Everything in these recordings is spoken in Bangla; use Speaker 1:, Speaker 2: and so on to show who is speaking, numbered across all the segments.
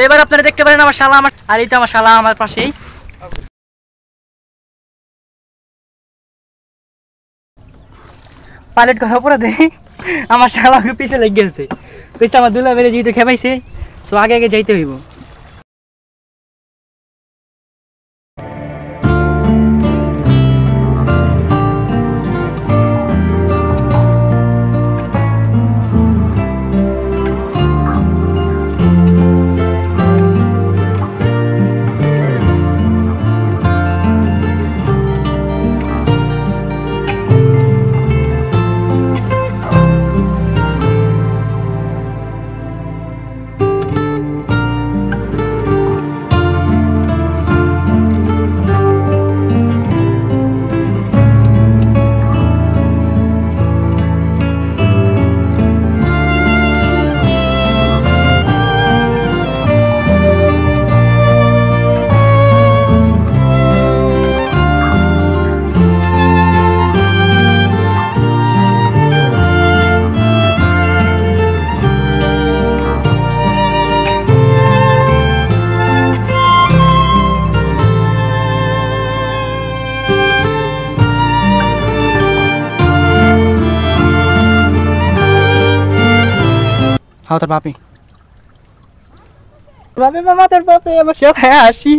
Speaker 1: এবার আপনারা দেখতে পারেন আমার শালা আমার, আর এই তো আমার শালা আমার পাশেই। পাইলট করার অপরাধে আমার শালাকে পিছে লেগে গেছে, পিছে আমার দুলা বেড়ে যেহেতু খেপাইছে, সো আগে আগে যাইতে হইব। তোর বাপি বাপি মামা তোর বাপি আমার সব হাসি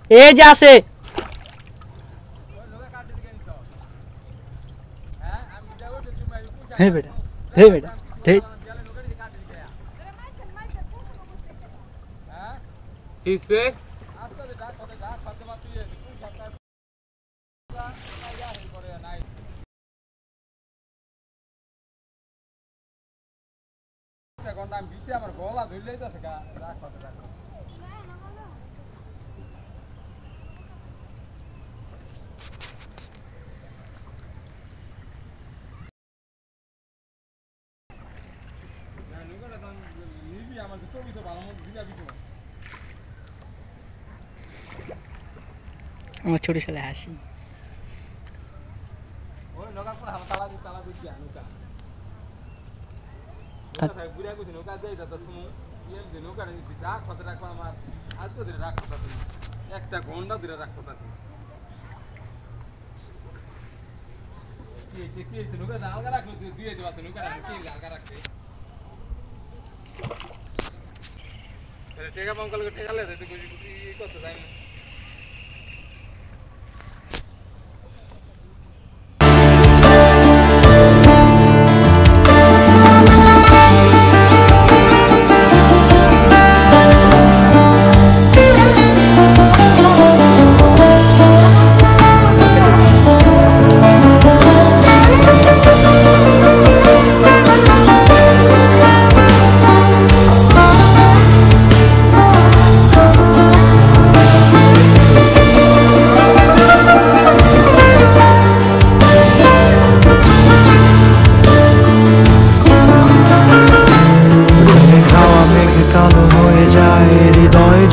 Speaker 1: এই যে আছে হে বেটা হে বেটা হে
Speaker 2: কিসে I'm busy. I'm going to go to the
Speaker 1: আমার ছোট ছেলে হাসি
Speaker 2: একটা ঘন্টা ধরে রাখতে পারছি আলগা রাখলো দিয়ে দেওয়া তো নৌকা আলগা রাখতে টেকা পঙ্কাল ঠেকালে করতে চাই না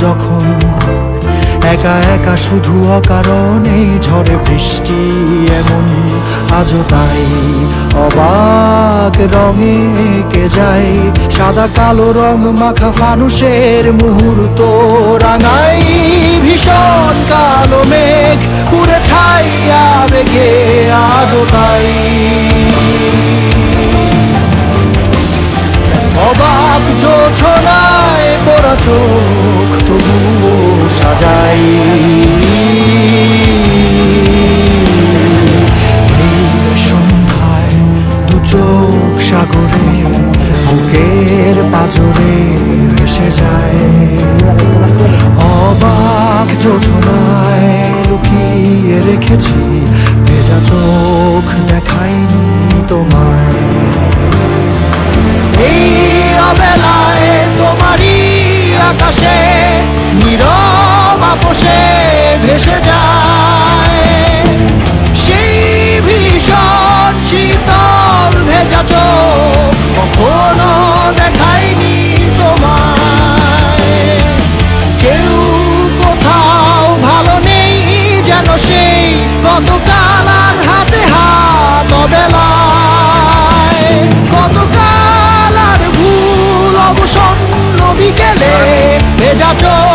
Speaker 3: যখন একা একা শুধু অকারণে ঝড়ে বৃষ্টি এমন আজও তাই অবাক রঙে কে যায় সাদা কালো রং মাখা ফানুষের মুহূর্ত রাঙাই ভীষণ কালো মেঘ পুরে ছাইয়া বেগে আজও তাই অবাক জোছনায় পড়া চোখ তবুও সাজাই এই সন্ধ্যায় দু চোখ সাগরে বুকের পাজরে ভেসে যায় অবাক জোছনায় লুকিয়ে রেখেছি ভেজা চোখ দেখাইনি তোমায় এই অবেলায় তোমারই আকাশে নীরব আপোষে ভেসে যায় সেই ভীষণ শীতল ভেজা চোখ কখনো দেখাইনি তোমায় কেউ কোথাও ভালো নেই যেন সেই গতকাল আর হাতে হাত অবেলা ভেজা চোখ